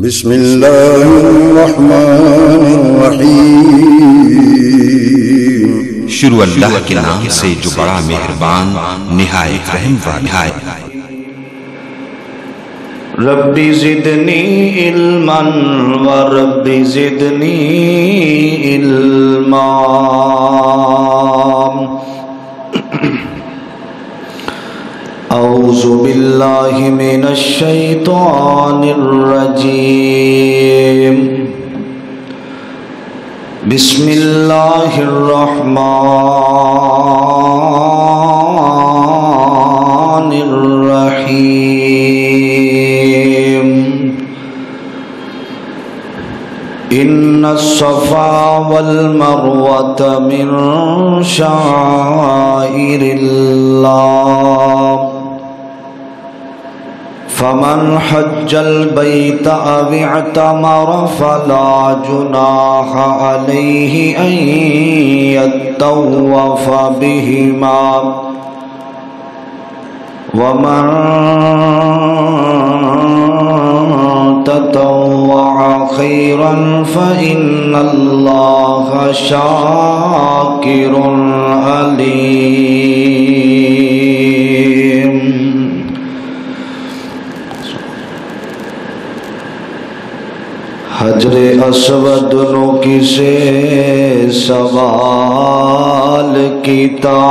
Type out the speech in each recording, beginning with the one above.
بسم اللہ الرحمن الرحیم۔ شروع اللہ کے نام سے جو بڑا مہربان نہایت رحم والا ہے۔ ربی زدنی علما ورب زدنی علما۔ اعوذ باللہ من الشیطان الرجیم۔ بسم اللہ الرحمن الرحیم۔ ان الصفا والمروۃ من شعائر اللہ، فمن حج البیت او اعتمر فلا جناح علیہ ان یطوف بہما، ومن تطوع خیرا فإن اللہ شاکر علیم۔ حجر اسود نو کسے سوال کیتا،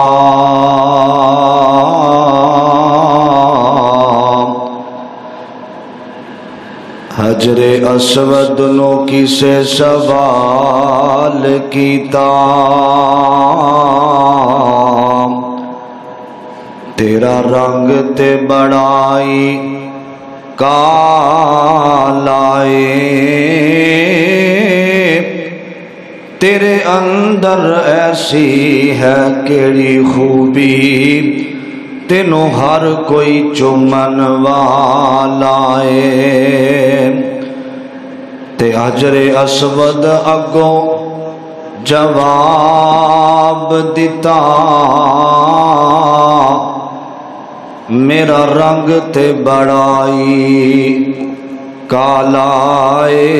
حجر اسود نو کسے سوال کیتا، تیرا رنگ تے بڑائی کالائے، تیرے اندر ایسی ہے کیڑی خوبی، تینوں ہر کوئی چومن والائے۔ تے حجر اسود اگوں جواب دیتا، میرا رنگ تے بڑائی کالائے،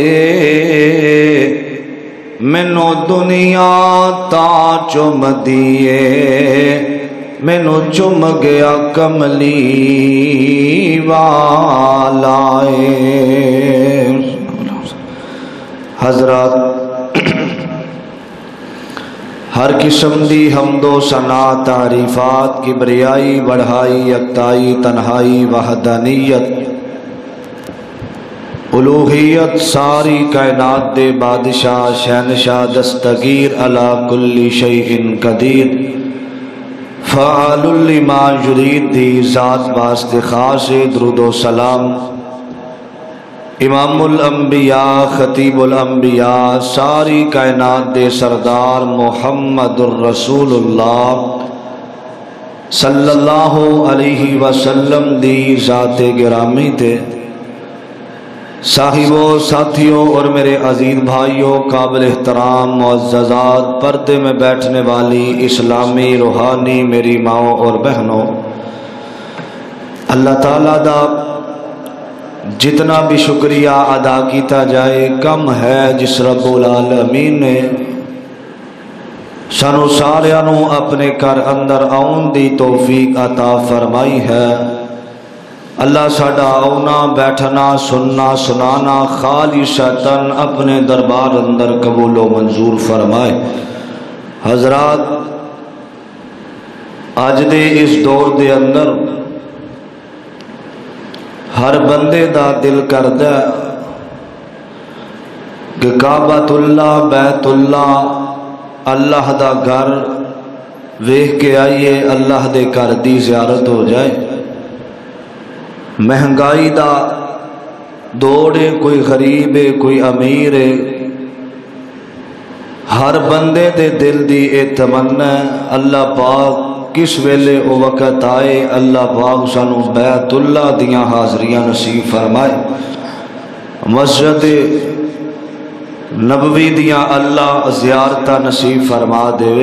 مینوں دنیا تا چم دیے، مینوں چم گیا کملی والائے۔ حضرات، ہر قسم دی حمد و ثنا تعریفات، کبریائی بڑھائی یکتائی تنہائی وحدانیت الوہیت ساری کائنات دے بادشاہ شہنشاہ دستگیر علی کل شیء قدیر فعال لما یرید دی ذات واسطے خاص درود و سلام امام الانبیاء خطیب الانبیاء ساری کائنات دے سردار محمد الرسول اللہ صلی اللہ علیہ وسلم دی ذات گرامی تے صاحبوں ساتھیوں اور میرے عزیز بھائیوں قابل احترام معززات پردے میں بیٹھنے والی اسلامی روحانی میری ماؤں اور بہنوں، اللہ تعالیٰ دا جتنا بھی شکریہ ادا کیتا جائے کم ہے، جس رب العالمین نے سانو ساریاں نو اپنے گھر اندر آؤن دی توفیق عطا فرمائی ہے۔ اللہ ساڈا آؤنا بیٹھنا سننا سنانا خالصتاً اپنے دربار اندر قبول و منظور فرمائے۔ حضرات، آج دے اس دور دے اندر ہر بندے دا دل کردہ کہ کعبۃ اللہ بیت اللہ اللہ دا گھر ویکھ کے آئیے، اللہ دے گھر دی زیارت ہو جائے۔ مہنگائی دا دوڑے، کوئی غریب ہے کوئی امیر ہے، ہر بندے دے دل دی اے تمنا ہے اللہ پاک کس ویلے او وقت آئے اللہ پاک سانو بیت اللہ دیاں حاضریاں نصیب فرمائے، مسجد نبوی دیاں اللہ زیارتہ نصیب فرما دے۔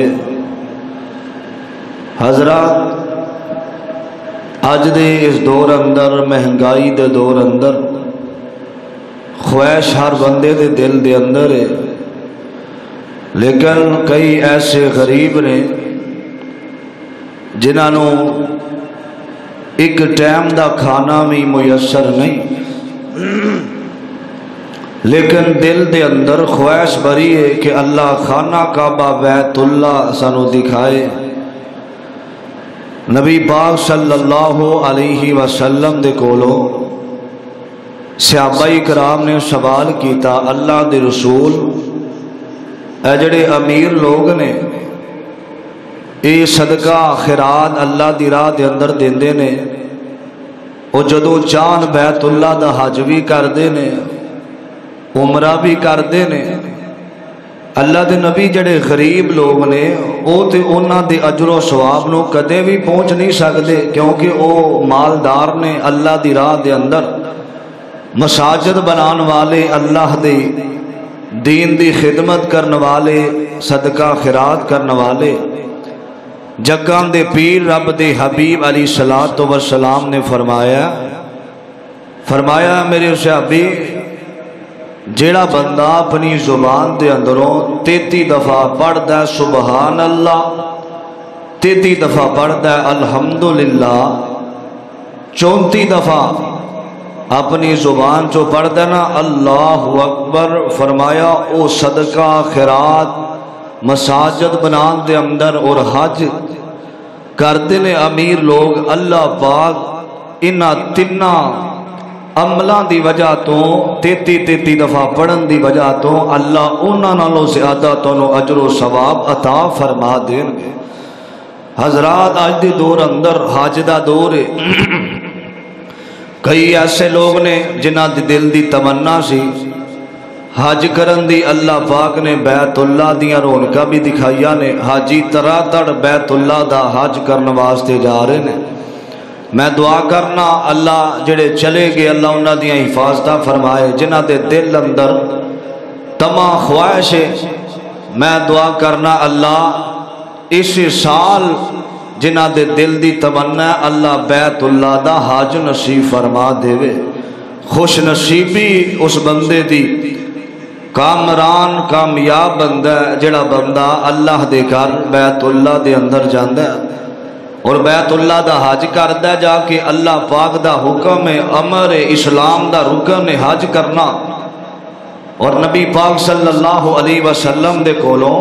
حضرات، اج دے اس دور اندر، مہنگائی دے دور اندر، خواہش ہر بندے دے دل دے اندر ہے، لیکن کئی ایسے غریب نے جنہوں ایک ٹائم دا کھانا بھی میسر نہیں، لیکن دل دے اندر خواہش بری ہے کہ اللہ خانہ کعبہ بیت اللہ سانو دکھائے۔ نبی پاک صلی اللہ علیہ وسلم دے کولو صحابہ کرام نے سوال کیتا، اللہ دے رسول اے جڑے امیر لوگ نے اے صدقہ خیرات اللہ دی راہ دے اندر دیندے نے، او جدوں چاہن بیت اللہ دا حج بھی کردے نے، عمرہ بھی کردے نے۔ اللہ دے نبی جڑے غریب لوگ نے او تے انہاں دے اجر و ثواب نو کدے بھی پہنچ نہیں سکدے، کیونکہ او مالدار نے، اللہ دی راہ دے اندر مساجد بنان والے، اللہ دے دین دی خدمت کرن والے، صدقہ خیرات کرن والے، جگاں دے پیر رب دے حبیب علیہ الصلوۃ والسلام نے فرمایا میرے صحابی، جیڑا بندہ اپنی زبان دے اندروں 33 دفعہ پڑھدا ہے سبحان اللہ، 33 دفعہ پڑھدا ہے الحمدللہ، 34 دفعہ اپنی زبان چو پڑھدا نا اللہ اکبر، فرمایا او صدقہ خیرات مساجد بنان دے اندر اور حج کردے نے امیر لوگ، اللہ پاک انہاں تناں عملاں دی وجہ تو 33 دفعہ پڑھن دی وجہ تو اللہ انہاں نالوں زیادہ تانوں اجر و ثواب عطا فرما دین گے۔ حضرات آج دے دور اندر حج دا دور ہے، کئی ایسے لوگ نے جنہاں دی دل دی تمنا سی حج کرن دی، اللہ پاک نے بیت اللہ دیاں رونقاں بھی دکھائیاں نے، حاجی ترا تڑ بیت اللہ دا حج کرن واسطے جا رہے نے۔ میں دعا کرنا اللہ جڑے چلے گئے اللہ انہاں دیاں حفاظتہ فرمائے، جنہاں دے دل اندر تمام خواہش ہے، میں دعا کرنا اللہ اس سال جنہاں دے دل دی تمنا ہے اللہ بیت اللہ دا حج نصیب فرما دے وے۔ خوش نصیبی اس بندے دی، کامران کامیاب بندہ ہے جڑا بندہ اللہ دے گھر بیت اللہ دے اندر جاندہ ہے اور بیت اللہ دا حج کردہ جا کے اللہ پاک دا حکم ہے، امر اسلام دا رکن ہے حج کرنا۔ اور نبی پاک صلی اللہ علیہ وسلم دے کولوں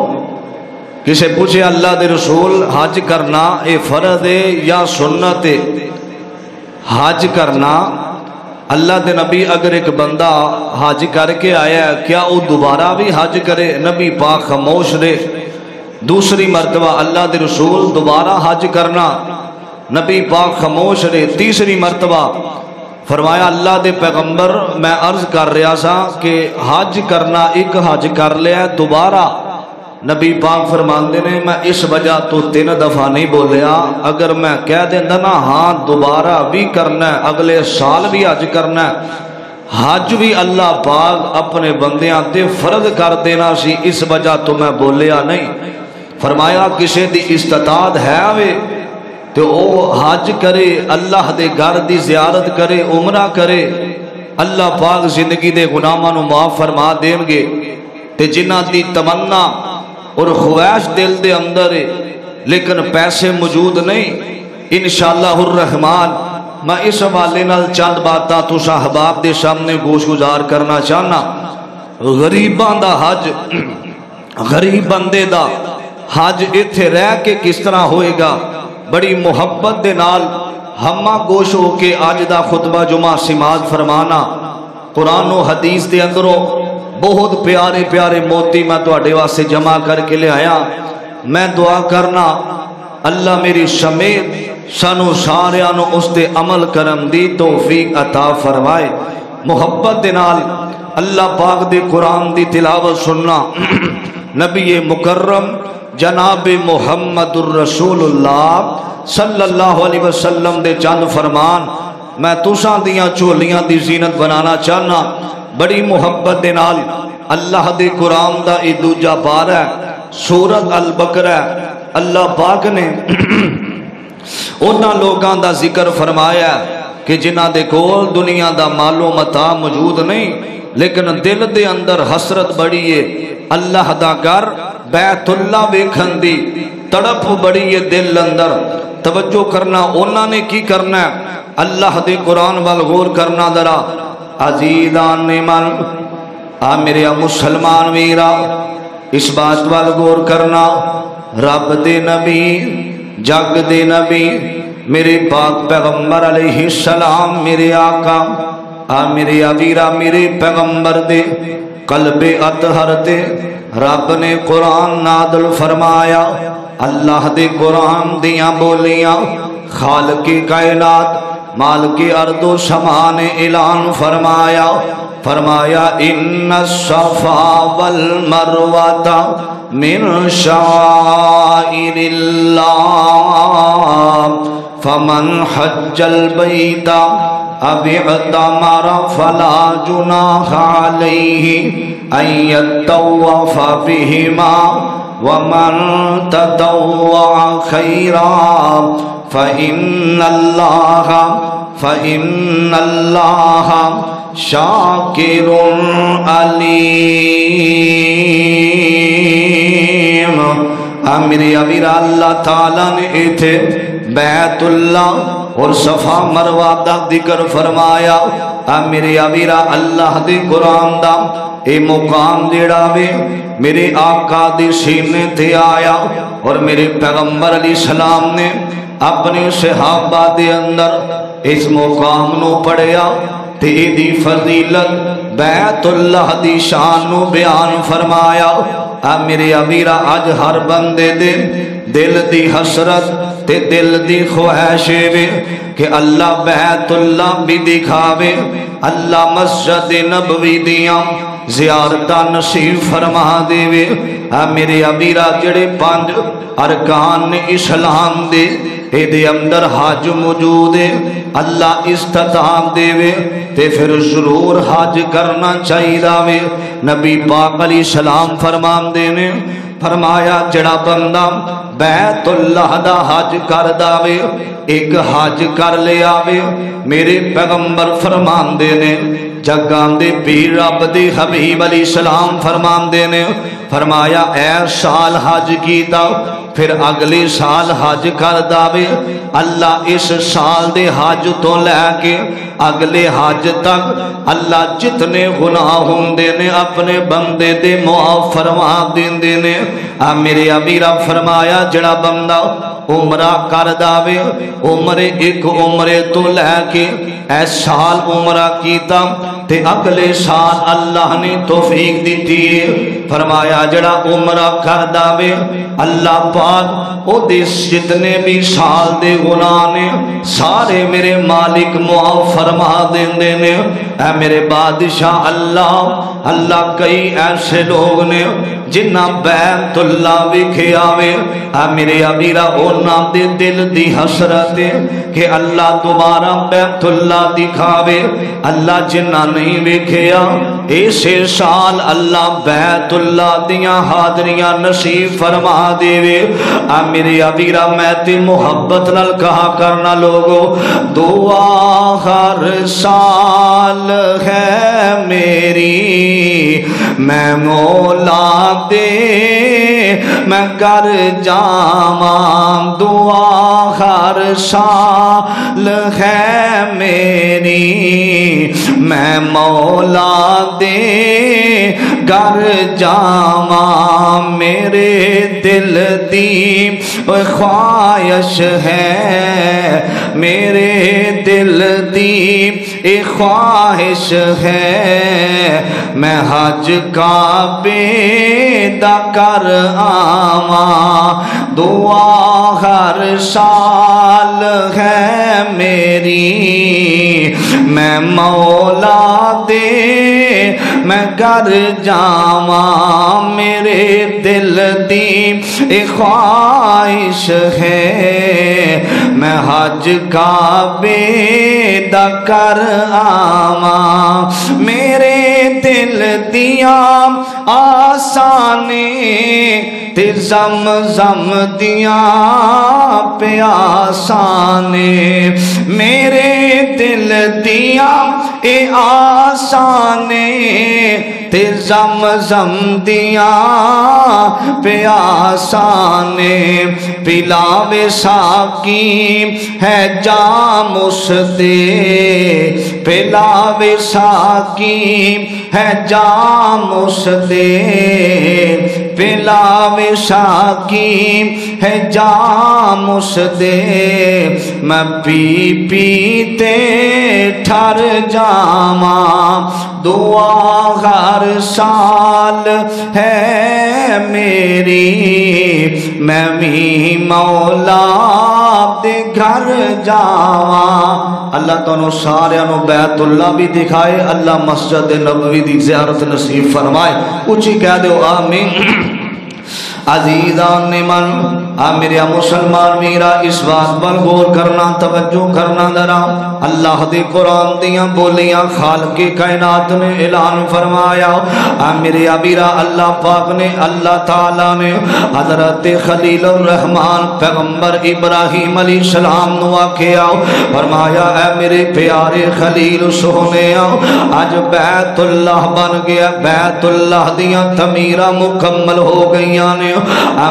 کسے پوچھے اللہ دے رسول حج کرنا اے فرض ہے یا سنت ہے؟ حج کرنا اللہ دے نبی اگر ایک بندہ حج کر کے آیا ہے کیا وہ دوبارہ بھی حج کرے؟ نبی پاک خاموش رہے۔ دوسری مرتبہ اللہ دے رسول دوبارہ حج کرنا، نبی پاک خاموش رہے۔ تیسری مرتبہ فرمایا اللہ دے پیغمبر میں عرض کر رہا سا کہ حج کرنا ایک حج کر لیا دوبارہ، نبی پاک فرماندے نے میں اس وجہ تو 3 دفعہ نہیں بولیا، اگر میں کہہ دینا نا ہاں دوبارہ بھی کرنا ہے اگلے سال بھی حج کرنا ہے، حج بھی اللہ پاک اپنے بندیاں تے فرض کر دینا سی، اس وجہ تو میں بولیا نہیں۔ فرمایا کسے دی استطاعت ہے وے تو او حج کرے، اللہ دے گھر دی زیارت کرے، عمرہ کرے، اللہ پاک زندگی دے گناہاں نو معاف فرما دین گے۔ تے جنہاں دی تمنا اور خواہش دل دے اندر ہے لیکن پیسے موجود نہیں، انشاءاللہ الرحمن میں اس حوالے نال چند باتاں تساں احباب دے سامنے گوش گزار کرنا چاہنا۔ غریباں دا حج، غریب بندے دا حج ایتھے رہ کے کس طرح ہوئے گا؟ بڑی محبت دے نال ہمہ گوش ہو کے آج دا خطبہ جمعہ سماعت فرمانا۔ قرآن و حدیث دے اندروں بہت پیارے پیارے موتی میں تواڈے واسطے جمع کر کے لے آیا۔ میں دعا کرنا اللہ میری سمیت سانو ساریانو اس تے عمل کرم دی توفیق عطا فرمائے۔ محبت دے نال اللہ پاک دے قرآن دی تلاوت سننا، نبی مکرم جناب محمد الرسول اللہ صلی اللہ علیہ وسلم دے چند فرمان میں تساں دیاں چولیاں دی زینت بنانا چاہنا۔ بڑی محبت دے نال اللہ دے قرآن دا ای دوجا پارہ ہے سورت البقرہ، اللہ پاک نے انہاں لوگاں دا ذکر فرمایا کہ جنہ دے کول دنیا دا مال و متاع موجود نہیں لیکن دل دے اندر حسرت بڑی ہے اللہ دا گھر بیت اللہ ویکھن دی تڑپ بڑی ہے دل اندر توجہ کرنا انہاں نے کی کرنا ہے اللہ دے قرآن وال غور کرنا ذرا عزیزان من میرے مسلمان ویرا اس بات وال غور کرنا رب دے نبی جگ دے نبی میرے پاک پیغمبر علیہ السلام میرے آقا میرے ویرا میرے پیغمبر دے قلب اطہر تے رب نے قرآن نازل فرمایا اللہ دے قرآن دیاں بولیاں خالق کائنات مالک ارض و سما نے اعلان فرمایا ان الصفا والمروہ من شعائر اللہ فمن حج البیت اب اعتمر فلا جناح علیہ ان یطوف بہما ومن تطوع خیرا فإن اللہ شاکر علیم میرے امیر اللہ تعالیٰ نے ایتھے بیت اللہ اور صفا مروہ دا ذکر فرمایا میرے امیر اللہ دے قرآن دا اے مقام جڑا وے میرے آقا دی سینے تے آیا اور میرے پیغمبر علیہ السلام نے اپنے صحابہ دے اندر اس مقام نو پڑھیا تے دی فضیلت بیت اللہ دی شان نو بیان فرمایا میرے امیرہ آج ہر بندے دے دل دی حسرت تے دل دی خواہش وے کہ اللہ بیت اللہ بھی دکھاوے اللہ مسجد نبوی دیاں زیارتہ نصیب فرما دے وے میرے امیرہ جڑے 5 ارکان اسلام دے اے دے اندر حج موجود ہے اللہ استطاعت دے وے تے پھر ضرور حج کرنا چاہیے وے نبی پاک علیہ السلام فرمان دے نے فرمایا جڑا بندہ بیت اللہ دا حج کر داوے ایک حج کر لے آوے میرے پیغمبر فرمان دے نے جگان دے پیر رب دے حبیب علیہ السلام فرمان دے نے فرمایا اے سال حج کیتا پھر اگلے سال حج کر داوے اللہ اس سال دے حج تو لے کے اگلے حج تک اللہ جتنے گناہ ہوں دے نے اپنے بندے دے معاف فرما دین دے نے میرے امیرہ فرمایا جڑا بندہ عمرہ کر داوے عمرے ایک عمرے تو لے کے اے سال عمرہ کیتا تے اگلے سال اللہ نے توفیق دیتی ہے فرمایا جڑا عمرہ کر داوے اللہ پاک او دیس جتنے بھی سال دے گناہ نے سارے میرے مالک معاف فرما دین دینے اے میرے بادشاہ اللہ کئی ایسے لوگ نے جنہ بیت اللہ وکھے آوے اے میرے امیرہ اونا دے دل دی حسرت کہ اللہ دوبارہ بیت اللہ دکھاوے اللہ جنہ نہیں وکھیا ایسے سال اللہ بیت اللہ دیاں حاضریاں نصیب فرما دیوے میرے امیرہ میں تے محبت نال کہا کرنا لوگو دعا ہر سال ہے میری میں مولا دے میں کر جاواں دعا ہر سال ہے میری میں مولا دے گر جاواں میرے دل دی خواہش ہے میرے دل دی خواہش ہے میں حج کعبے دا کر آواں دعا ہر سال ہے میری میں مولا دے میں گر جاواں میرے دل دی خواہش ہے میں حج کعبے دا کر آواں میرے دل دیاں آسانے تے زمزم دیاں پیاسانے میرے دل دیاں اے آسانے تے زمزم دیاں پیاسانے پلاوے ساقی ہے جام اس دے پلاوے ساقی ہے جام اس دے پلاوے ساقی ہے جام اس دے میں پی پی تے ٹھر جاواں دعا ہر سال ہے میری میں بھی مولا دے گھر جاواں اللہ تانوں سارے نو بیت اللہ بھی دکھائے اللہ مسجد نبوی دی زیارت نصیب فرمائے اچھی کہہ دو آمین عزیزان من میرے مسلمان میرا اس بات پر غور کرنا توجہ کرنا ذرا اللہ دے قرآن دیاں بولیاں خالق کائنات نے اعلان فرمایا میرے ابیرا اللہ پاک نے اللہ تعالیٰ نے حضرت خلیل الرحمن پیغمبر ابراہیم علیہ السلام نو آکھیا فرمایا اے میرے پیارے خلیل سونے آج بیت اللہ بن گیا بیت اللہ دیاں تعمیراں مکمل ہو گئیاں نے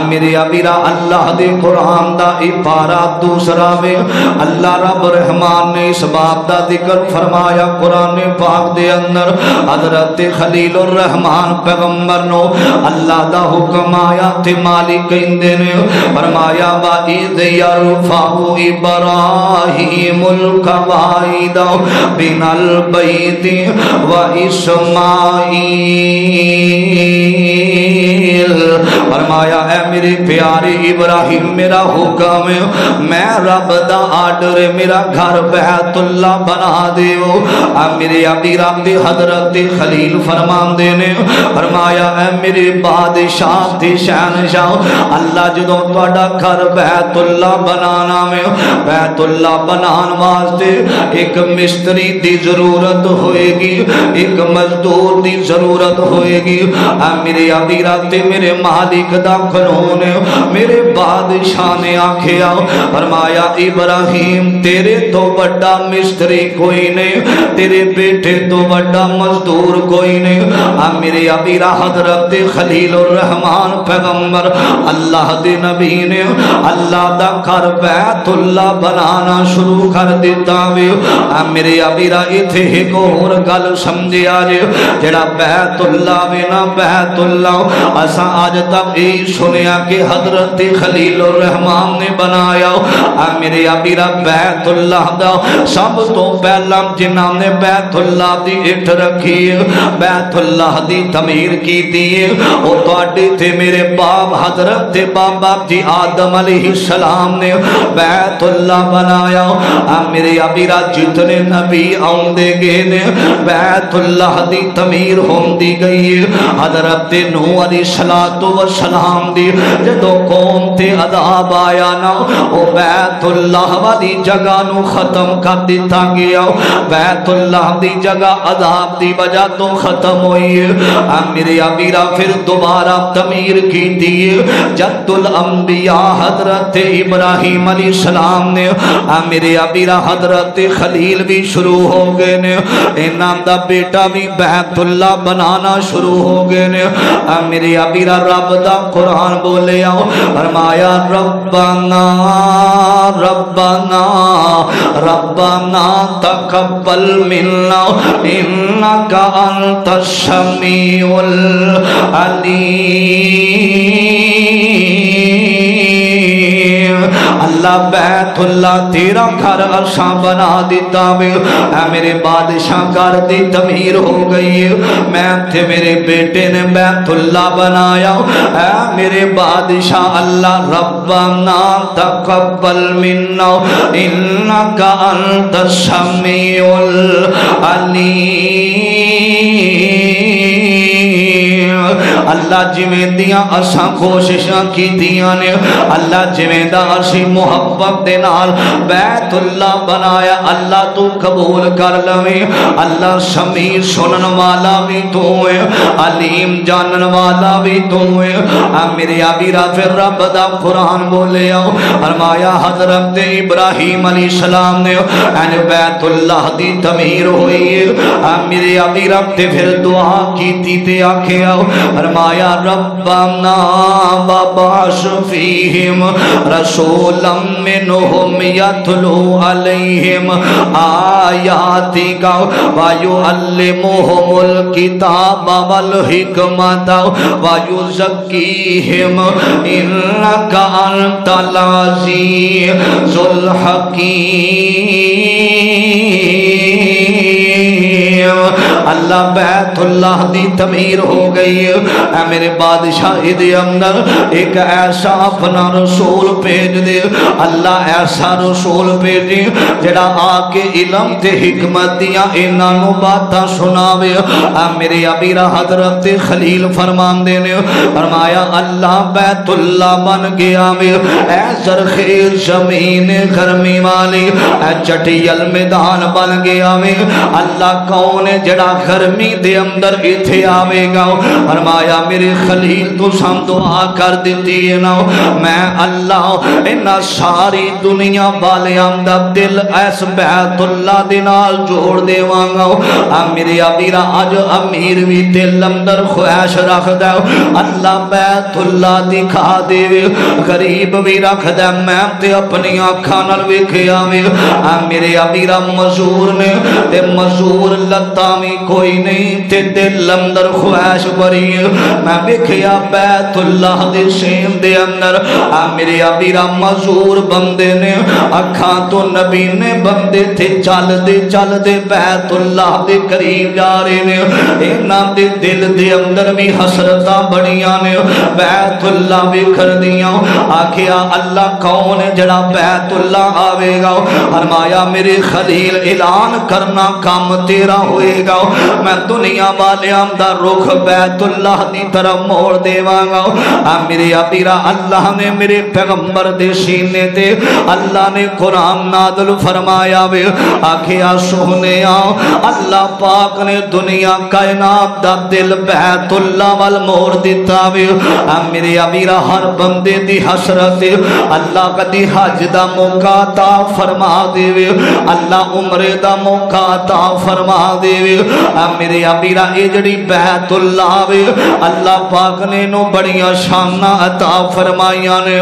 میرے ابیرا اللہ دے قرآن دا پارا دوسرا میں اللہ رب رحمان نے اس بات دا ذکر فرمایا قرآن پاک دے اندر حضرت خلیل الرحمن پیغمبر نو اللہ دا حکم آیا تے مالک کہندے نے فرمایا وَإِذْ يَرْفَعُ إِبْرَاهِيمُ الْقَوَاعِدَ مِنَ الْبَيْتِ وَإِسْمَاعِيلَ فرمایا اے میرے پیارے ابراہیم میرا حکم میں رب دا آرڈر میرا گھر بیت اللہ بنا دیو میرے ابی رب دے حضرت خلیل فرمان دینے فرمایا اے میرے بادشاہ تے شہنشاہ اللہ جدوں تہاڈا گھر بیت اللہ بنانا میں بیت اللہ بنان واسطے ایک مستری دی ضرورت ہوئے گی ایک مزدور دی ضرورت ہوئے گی میرے ابی رب تے میرے مالک دا قانون میرے بادشاہ نے آکھیا فرمایا ابراہیم تیرے تو بڑا مستری کوئی نہیں تیرے بیٹے تو بڑا مزدور کوئی نہیں میرے ابیرا حضرت خلیل الرحمن پیغمبر اللہ دے نبی نے اللہ دا گھر بیت اللہ بنانا شروع کر دیتا وے میرے ابیرا ایتھے ایک اور گل سمجھیا جے جڑا بیت اللہ وے نا بیت اللہ اساں اج تک سنیا کہ حضرت خلیل الرحمن نے بنایا میرے ابیرا بیت اللہ دا سب تو پہلا جنہاں نے بیت اللہ دی اٹھ رکھی بیت اللہ دی تعمیر کی دیئے اور تواڈے تے میرے باپ حضرت بابا جی آدم علیہ السلام نے بیت اللہ بنایا میرے ابیرا جتنے نبی آندے گئے نے بیت اللہ دی تعمیر ہوندی گئی حضرت نوح علیہ السلام دی جدو قوم تے عذاب آیا نا او بیت اللہ والی جگہ نو ختم کر دیتا گیا بیت اللہ دی جگہ عذاب دی وجہ تو ختم ہوئی میرے ابیرا پھر دوبارہ تعمیر کی دیئے جد الانبیاء حضرت ابراہیم علیہ السلام نے میرے ابیرا حضرت خلیل بھی شروع ہو گئے نے انہاں دا بیٹا بھی بیت اللہ بنانا شروع ہو گئے نے میرے ابیرا رب دا قرآن بولے آؤ فرمایا ربنا ربنا ربنا تقبل منا انک انت السمیع العلیم اللہ بیت اللہ تیرا گھر عرشاں بنا دیتا وے اے میرے بادشاہ گھر دی تعمیر ہو گئی میں تھے میرے بیٹے نے بیت اللہ بنایا اے میرے بادشاہ اللہ ربنا تقبل منا انک انت السمیع العلیم اللہ جویں دیاں اساں کوششاں کیتیاں نے اللہ جویں دا اسی محبت دے نال بیت بیت اللہ بنایا اللہ تو قبول کر لوے اللہ سمیع سنن والا بھی تو ہے علیم جانن والا بھی تو ہے میرے ابیرا پھر رب دا قرآن بولے آؤ فرمایا حضرت ابراہیم علیہ السلام نے این بیت اللہ دی تعمیر ہوئی ہے میرے ابیرا پھر دعا کی تے آکھے آؤ فرمایا ربنا وبعث فیہم رسولا منہم یتلو علیہم آیاتک ویعلمہم الکتاب والحکمت ویزکیہم انک انت العزیز الحکیم اللہ بیت اللہ دی تعمیر ہو گئی اے میرے بادشاہ دے اندر ایک ایسا اپنا رسول بھیج دے اللہ ایسا رسول بھیجے جڑا آ کے علم تے حکمت دیا انہاں نو باتاں سناوے میرے ابیرا حضرت خلیل فرماندے نے فرمایا اللہ بیت اللہ بن گیا وے اے زرخیز زمین گرمی والی اے چٹیل میدان بن گیا وے اللہ کون ہے جڑا گرمی دے اندر ایتھے آوے گا فرمایا میرے خلیل تو سام دعا کر دیتی ہے نا میں اللہ انہا ساری دنیا والیاں دا دل ایس بیت اللہ دے نال جوڑ دے وانگا میرے ابیرا آج امیر بھی دل اندر خواہش رکھ دے اللہ بیت اللہ دکھا دے غریب بھی رکھ دے میں تے اپنی آنکھاں نال ویکھیا میرے ابیرا مزور نے تے مزور لتا میں کوئی نہیں تے دل اندر خواہش بری میں ویکھیا بیت اللہ دے سین دے اندر میرے ابیرا مزور بندے نے اکھاں تو نبی نے بندے تھے چل دے بیت اللہ دے قریب جا رہے نے انہاں دے دل دے اندر بھی حسرتاں بڑیاں نے بیت اللہ ویکھن دیاں آکھیا اللہ کون ہے جڑا بیت اللہ آوے گا فرمایا میرے خلیل اعلان کرنا کام تیرا ہوئے گا میں دنیا والیاں دا رخ بیت اللہ دی طرف موڑ دیواں گا میرے ابیرا اللہ نے میرے پیغمبر دے سینے تے اللہ نے قرآن نازل فرمایا وے آکھیا سونیا اللہ پاک نے دنیا کائنات دا دل بیت اللہ وال موڑ دیتا وے میرے ابیرا ہر بندے دی حسرت اللہ کدی حج دا موقع عطا فرما دے وے اللہ عمرے دا موقع عطا فرما دے وے میرے ابیرا اے جڑی بیت اللہ وے اللہ پاک نے نو بڑیاں شاناں عطا فرمائیاں نے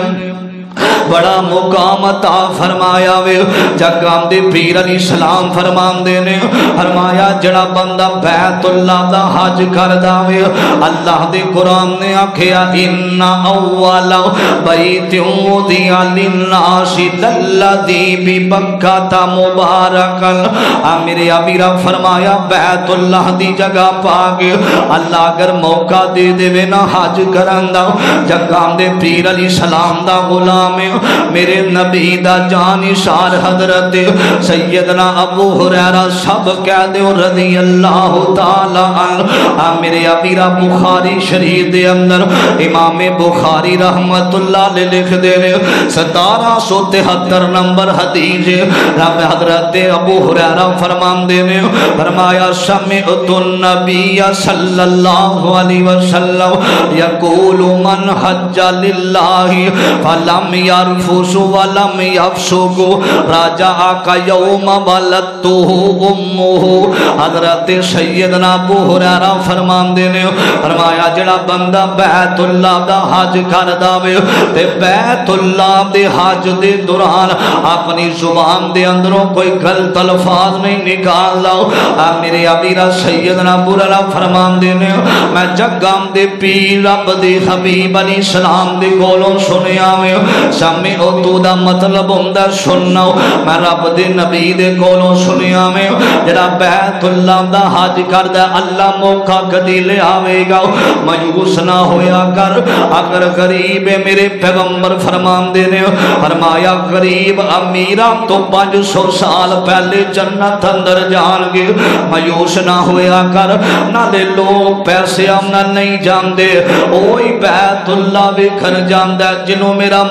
بڑا مقام عطا فرمایا وے جگام دے پیر علیہ السلام فرمان دے نے فرمایا جڑا بندہ بیت اللہ دا حج کردا وے اللہ دے قرآن نے آکھیا ان اول بیت وضع للناس للذی ببکۃ مبارکا میرے ابیرا فرمایا بیت اللہ دی جگہ پاک اللہ اگر موقع دے دے وے نا حج کرن دا جگام دے پیر علیہ السلام دا غلام میرے نبی دا جانشار حضرت سیدنا ابو ہریرہ سب کہہ دے رضی اللہ تعالی عنہ میرے ابیرا بخاری شریف دے اندر امام بخاری رحمت اللہ علیہ لکھ دے 1773 نمبر حدیث رب حضرت ابو ہریرہ فرمان دے نے فرمایا سمعت النبی صلی اللہ علیہ وسلم یقول من حج للہ فلم یرفس ولم یفسق رجع کیوم ولدتہ امہ حضرت سیدنا ابو ہریرہ فرمان دے نے فرمایا جڑا بندہ بیت اللہ دا حج کردا وے تے بیت اللہ دے حج دے دوران اپنی زبان دے اندروں کوئی غلط الفاظ نہیں نکالدا میرے ابیرا سیدنا ابو ہریرہ فرمان دے نے میں جگام دے پیر رب دے حبیب علیہ السلام دے کولوں سنیا وے سامنے اتو دا مطلب ہوندا سننا میں رب دے نبی دے کولوں سنیا میں جڑا بیت اللہ دا حج کردا اللہ موقع کدی لے آوے گا مایوس نہ ہویا کر اگر غریب میرے پیغمبر فرمان دے نے فرمایا غریب امیراں تو 500 سال پہلے جنت اندر جان گے مایوس نہ ہویا کر نہ دے لوگ پیسے آمنا نہیں جان دے اوہی بیت اللہ ویکھن جاندا جنوں میرا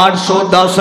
810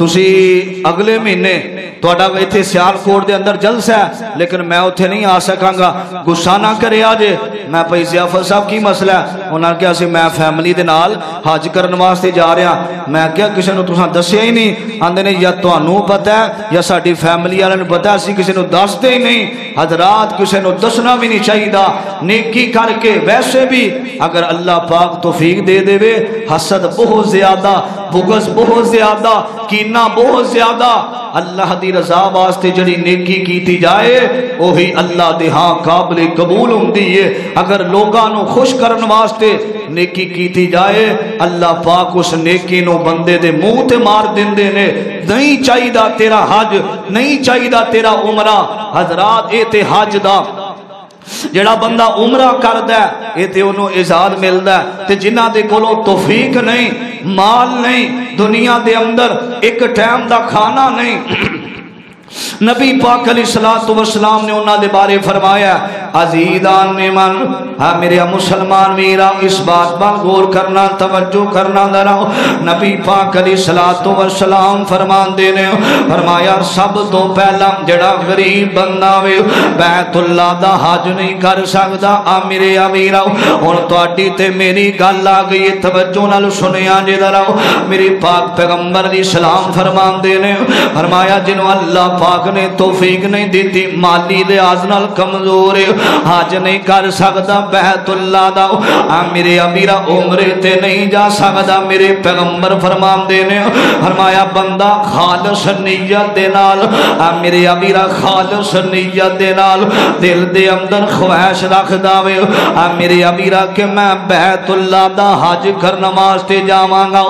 تسی اگلے مہینے تہاڈا ایتھے سیالکوٹ دے اندر جلسہ ہے لیکن میں اوتھے نہیں آ سکاں گا، غصہ نہ کرے آجے۔ میں بھائی ضیافت صاحب کی مسئلہ ہے؟ انہاں نے کہا سی میں فیملی دے نال حج کرن واسطے جا رہا۔ میں کہا کسی نو تساں دسیا ہی نہیں؟ آندے نے یا تانوں پتہ ہے یا ساڈی فیملی والے نوں پتہ ہے، اسی کسی نو دسدے ہی نہیں۔ حضرات کسی نو دسنا بھی نہیں چاہیے، نیکی کر کے ویسے بھی اگر اللہ پاک توفیق دے دے وے، حسد بہت زیادہ، بغض بہت زیادہ، کینہ بہت زیادہ، اللہ دی رضا واسطے جڑی نیکی کیتی جائے وہی اللہ دے ہاں قابل قبول ہوندی ہے۔ اگر لوگاں نو خوش کرن واسطے نیکی کیتی جائے اللہ پاک اس نیکی نو بندے دے منہ تے مار دیندے نے۔ نہیں چاہیدا تیرا حج، نہیں چاہیدا تیرا عمرہ۔ حضرات اے تے حج دا جڑا بندہ عمرہ کردا ہے اے تے انہوں اعزاز ملدا ہے، تے جنہاں دے کولوں توفیق نہیں، مال نہیں، دنیا دے اندر ایک ٹائم دا کھانا نہیں، نبی پاک علیہ السلام نے انہاں دے بارے فرمایا عزیزان من، ہاں میرے مسلمان میرا اس بات پر غور کرنا، توجہ کرنا ذرا۔ نبی پاک علیہ السلام فرمان دینے فرمایا سب تو پہلا جڑا غریب بندہ وے بیت اللہ دا حج نہیں کر سکدا، آ میرے امیرا ہن تہاڈی تے میری گل آ گئی، توجہ نال سنیا جے ذرا۔ میرے پاک پیغمبر علیہ السلام فرمان دینے فرمایا جنوں اللہ پاک نے توفیق نہیں دیتی، مالی لحاظ نال کمزور ہے، حج نہیں کر سکدا بیت اللہ دا، میرے امیرا عمرے تے نہیں جا سکدا، میرے پیغمبر فرمان دینے فرمایا بندہ خالص نیت دے نال، میرے امیرا خالص نیت دے نال دل دے اندر خواہش رکھدا وے میرے امیرا کہ میں بیت اللہ دا حج کرن واسطے جاواں گا،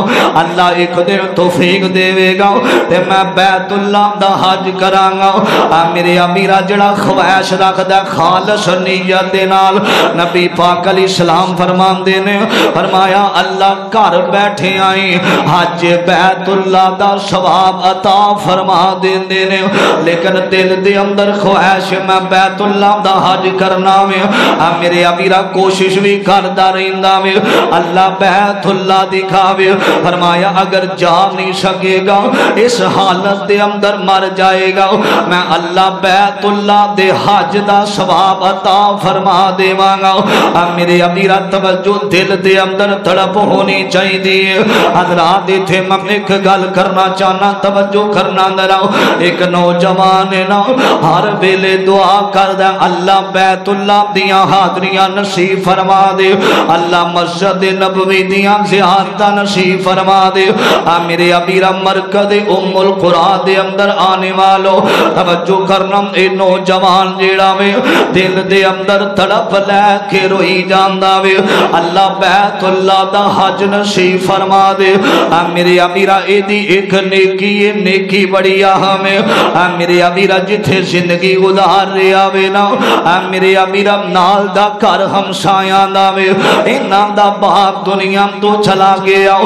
اللہ ایک دن توفیق دے گا تے میں بیت اللہ دا حج کراں گا۔ میرے امیرا جڑا خواہش رکھدا خالص نیت دے نال، نبی پاک علیہ السلام فرمان دینے فرمایا اللہ گھر بیٹھے آئیں حج بیت اللہ دا ثواب عطا فرما دیندے نے، لیکن دل دے اندر خواہش میں بیت اللہ دا حج کرنا میں میرے امیرا کوشش بھی کردا رہندا میں، اللہ بیت اللہ دکھاوے، فرمایا اگر جا نہیں سکے گا اس حالت دے اندر مر جائے گا، میں اللہ بیت اللہ دے حج دا ثواب عطا فرما دیواں گا۔ میرے امیرا توجہ دل دے اندر تڑپ ہونی چاہیے۔ حضرات ایتھے میں ایک گل کرنا چاہنا، توجہ کرنا ذرا۔ ایک نوجوان ہے نا ہر ویلے دعا کردا اللہ بیت اللہ دیاں حاضریاں نصیب فرما دے، اللہ مسجد نبوی دیاں زیارتاں نصیب فرما دے۔ میرے امیرا مرکز ام القرآن دے اندر آنے والو توجہ کرنا، اے نوجوان جیڑا میں دل دے اندر تڑپ لے کے روئی جاندا وے اللہ بیت اللہ دا حج نصیب فرما دے۔ میرے امیرا اے دی ایک نیکی، یہ نیکی بڑی اہم ہے۔ میرے امیرا جتھے زندگی گزار رہا وے نا، میرے امیرا نال دا گھر ہمسایاں دا وے، انہاں دا باپ دنیا تو چلا گیا،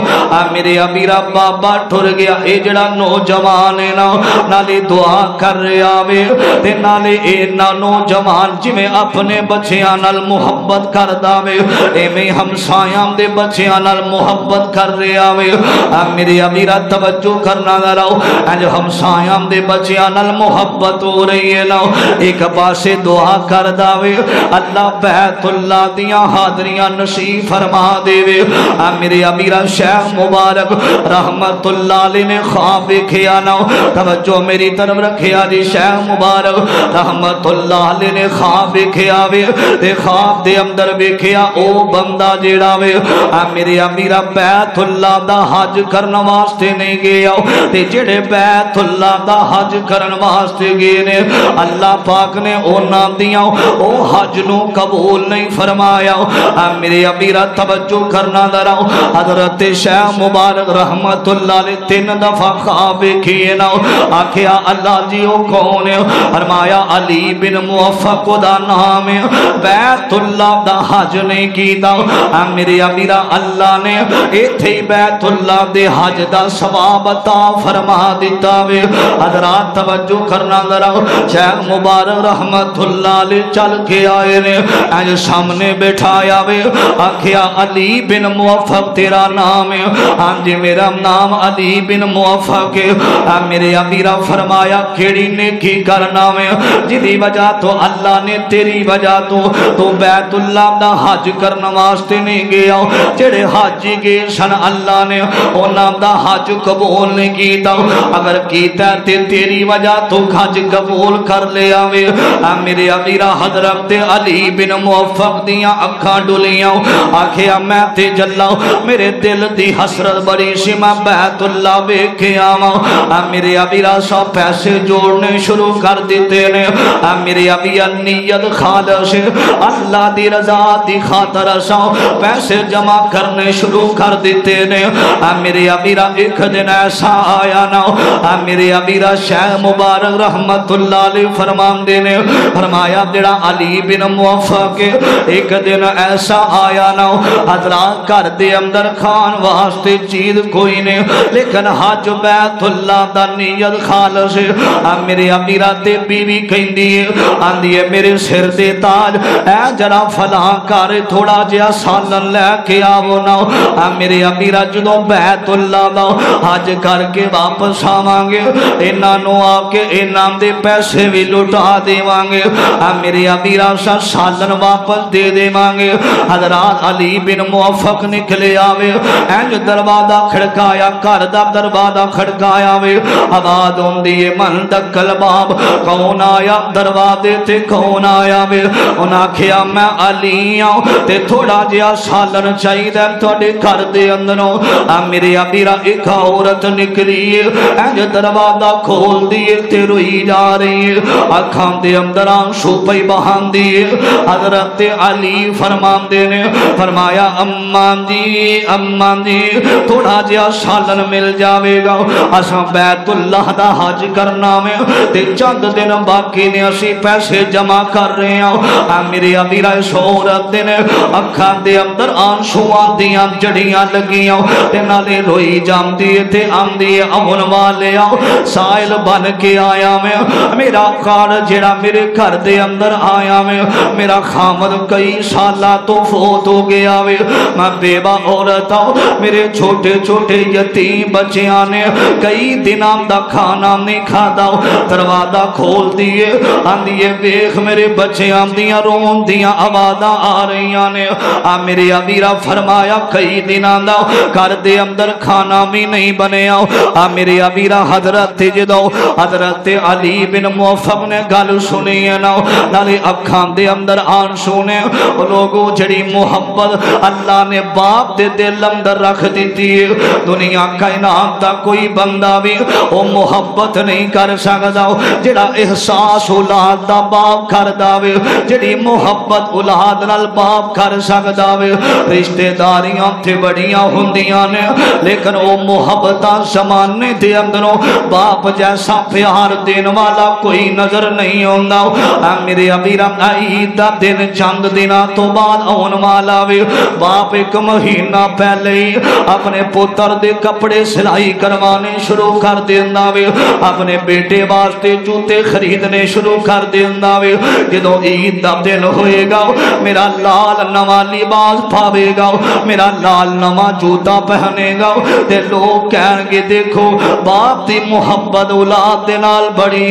میرے امیرا بابا ٹر گیا، اے جڑا نوجوان ہے نا نالے دعا کر رہا وے تے نالے اے نوجوان جویں اپنے بچیاں نال محبت کردا وے ایویں ہمسایاں دے بچیاں نال محبت کر رہا وے۔ میرے امیرا توجہ کرنا ذرا، جو ہمسایاں دے بچیاں نال محبت ہو رہی ہے نا ایک پاسے دعا کردا وے اللہ بیت اللہ دیاں حاضریاں نصیب فرما دے وے۔ میرے امیرا شیخ مبارک رحمت اللہ علیہ نے خواب دیکھیا نا، توجہ میری طرف رکھیا جی، شیخ مبارک رحمت اللہ علیہ نے خواب دیکھیا وے تے خواب دے اندر دیکھیا او بندہ جیڑا وے میرے امیرا بیت اللہ دا حج کرن واسطے نہیں گیا تے جڑے بیت اللہ دا حج کرن واسطے گئے نے اللہ پاک نے انہاں دیاں او حج نو قبول نہیں فرمایا۔ میرے امیرا توجہ کرنا ذرا، حضرت شیخ مبارک رحمت اللہ علیہ 3 دفعہ خواب دیکھیے نا، آکھیا اللہ جی او کون ہے؟ فرمایا علی بن موفق خدا تیرا نام بیت اللہ دا حج نہیں کیتا میرے امیرا اللہ نے ایتھے بیت اللہ دے حج دا ثواب عطا فرما دیتا وے حضرات توجہ کرنا ذرا شیخ مبارک رحمت اللہ علیہ چل کے آئے نے اج سامنے بٹھایا وے آکھیا علی بن موفق تیرا نام ہے ہاں جی میرا نام علی بن موفق ہے میرے امیرہ فرمایا کیڑی نیکی کرنا میں جدی وجہ تو اللہ نے تیری وجہ تو بیت اللہ دا حج کرنا واسطے نہیں گیا جڑے حاجی گئے سن اللہ نے انہاں دا حج قبول نہیں کیتا اگر کیتا تے تیری وجہ تو حج قبول کر لیا وے میرے امیرہ حضرت علی بن موفق دیاں اکھاں ڈولیاں آکھیا میں تے جلا میرے دل دی حسرت بڑی سی میں بیت اللہ ویکھے آواں میرے امیرہ سو پیسے جوڑنے شروع کر دیتے نے میرے امیرہ نیت خالص اللہ دی رضا دی خاطر سو پیسے جمع کرنے شروع کر دیتے نے میرے امیرہ ایک دن ایسا آیا نا میرے امیرہ شیخ مبارک رحمت اللہ علیہ فرمان دینے فرمایا جڑا علی بن موفق ایک دن ایسا آیا نا حضرات کر دے اندر خان واسطے چیز کوئی نے لیکن حج بیت اللہ دا نیت خالص میرے امیرہ تے بیوی کہندی آندی ہے میرے سر دے تاج اے جڑا فلاں کر تھوڑا جہا سالن لے کے آو نا میرے امیرہ جدوں بیت اللہ دا حج کر کے واپس آواں گے انہاں نو آ کے انہاں دے پیسے بھی لٹا دیواں گے میرے امیرہ سالن واپس دے دیواں گے حضرات علی بن موفق نکلے آوے اینج دروازہ کھڑکایا گھر دا دروازہ کھڑکایا وے آواز ہوندی ہے من دکل باب کون آیا دروازے تے کون آیا وے انہاں آکھیا میں علی ہوں تے تھوڑا جہا سالن چاہیے تواڈے گھر دے اندروں میرے امیرہ ایک عورت نکلی ہے اینج دروازہ کھول دیے تے روئی جا رہی ہے اکھاں دے اندر آنسو پئی بہاندی ہے حضرت علی فرماندے نے فرمایا امان جی تھوڑا جہا سالن مل جاوے گا اساں بیت اللہ دا حج کرنا میں تے چند دن باقی نے اسی پیسے جمع کر رہے ہیں میرے امیرہ عورت دے نے اکھاں دے اندر آنسواں دیاں جڑیاں لگیاں تے نالے روئی جاندی تے آندی امن والے سائل بن کے آیا میں میرا کار جڑا میرے گھر دے اندر آیا میں میرا خامد کئی سالہ تو فوت ہو گیا وے میں بیوہ عورت ہوں میرے چھوٹے چھوٹے یتیم بچیاں نے کئی دنوں دا کھانا نہیں کھادا دروازہ کھول دیے آندیے ویکھ میرے بچیاں دیاں رون دیاں آوازاں آ رہیاں نے میرے امیرہ فرمایا کئی دنوں دا گھر دے اندر کھانا بھی نہیں بنیا میرے امیرہ حضرت جدو حضرت علی بن موفق نے گل سنی ہے نا نالے اکھاں دے اندر آنسو نے لوگوں جڑی محبت اللہ نے باپ دے دل اندر رکھ دیتی ہے دنیا کائنات دا کوئی بندہ بھی وہ محبت نہیں کر سکتا جڑا احساس اولاد دا باپ کر داوے جڑی محبت اولاد نال باپ کر سکتا وے رشتہ داریاں تے بڑیاں ہوندیاں نے لیکن وہ محبتاں زمانے دے اندروں باپ جیسا پیار دین والا کوئی نظر نہیں ہوندا میرے امیرہ عید دا دن چند دنوں تو بعد آن والا وے باپ ایک مہینہ پہلے ہی اپنے پتر دے کپڑے سلائی کروانے شروع کر دیندا وے اپنے بیٹے واسطے جوتے خریدنے شروع کر دیندا وے جدوں عید دا دن ہوئے گا میرا لال نواں لباس پاوے گا میرا لال نواں جوتا پہنے گا تے لوگ کہن گے دیکھو باپ دی محبت اولاد دے نال بڑی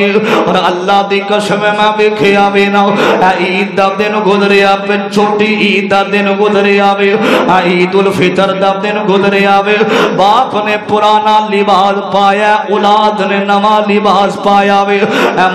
اور اللہ دی قسم میں ویکھیا وے نا عید دا دن گزریا پھر چھوٹی عید دا دن گزریا وے عید الفطر دا دن گزریا وے باپ نے پرانا لباس پایا اولاد نے نواں لباس پایا وے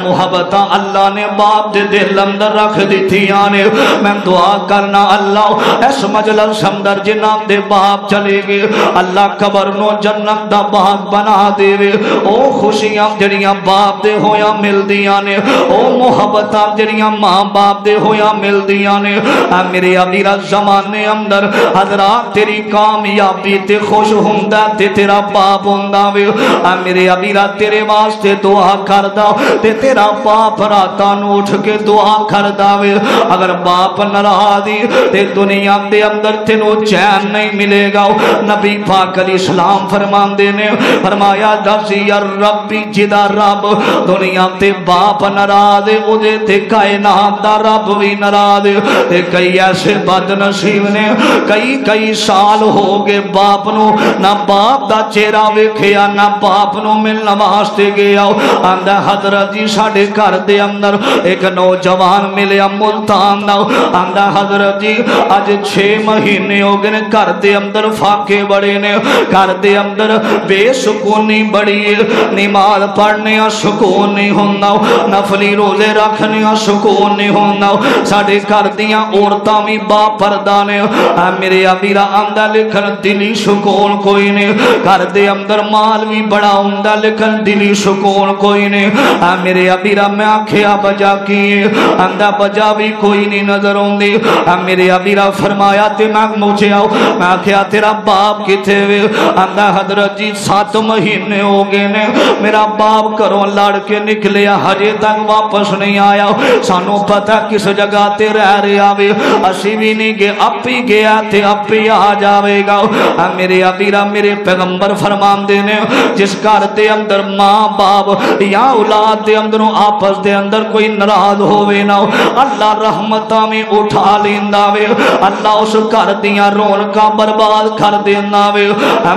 محبتاں اللہ نے باپ دے دل اندر رکھ دتیاں نے میں دعا کرنا اللہ اس مجلس اندر جنہاں دے باپ چلے گئے اللہ قبر نو جنت دا باغ بنا دے وے او خوشیاں جڑیاں باپ دے ہویا مل دیاں نے او محبتاں جڑیاں ماں باپ دے ہویا مل دیاں نے میرے امیرہ زمانے اندر حضرات تیری کامیابی تے خوش ہوندا تے تیرا باپ ہوندا وے میرے امیرہ تیرے واسطے دعا کردا تے تیرا باپ راتاں نو اٹھ کے دعا دعا کر داوے اگر باپ ناراض تے دنیا دے اندر تینو چین نہیں ملے گا نبی پاک علیہ السلام فرماندے نے فرمایا دسی ربی جدا رب دنیا تے باپ ناراض او دے تے کائنات دا رب بھی ناراض تے کئی ایسے بد نصیب نے کئی سال ہو گئے باپ نو نہ باپ دا چہرہ ویکھیا نہ باپ نو ملنا واسطے گیا آندا حضرت جی ساڈے گھر دے اندر ایک نوجوان ملیا ملتان دا آندا حضرت جی اج 6 مہینے ہو گئے گھر دے اندر فاقے بڑے نے گھر دے اندر بے سکونی بڑی نماز پڑھنے سکون نہیں ہوندا نفلی روزے رکھنے سکون نہیں ہوندا ساڈے گھر دیاں عورتاں بھی با پردہ نے میرے ابیرا آندا لکھن دلی سکون کوئی نہیں گھر دے اندر مال بھی بڑا ہوندا لکھن دلی سکون کوئی نہیں میرے ابیرا میں آکھیا بجا کی آندا بجا بھی کوئی نہیں نظر ہوندی میرے ابیرا فرمایا تے میں مجھے آؤ میں آکھیا تیرا باپ کتے وے آندا حضرت جی 7 مہینے ہو گئے نے میرا باپ گھروں لڑ کے نکلیا ہجے تک واپس نہیں آیا سانو پتہ کس جگہ تے رہ رہا وے اسی بھی نہیں گئے اپی گیا تے اپی آ جاوے گا میرے ابیرا میرے پیغمبر فرماندے نے جس گھر دے اندر ماں باپ یا اولاد دے اندروں آپس دے اندر کوئی ناراض ہووے نہ اللہ رحمتاں میں اٹھا لیندا وے اللہ اس گھر دیاں رونقاں برباد کر دینا وے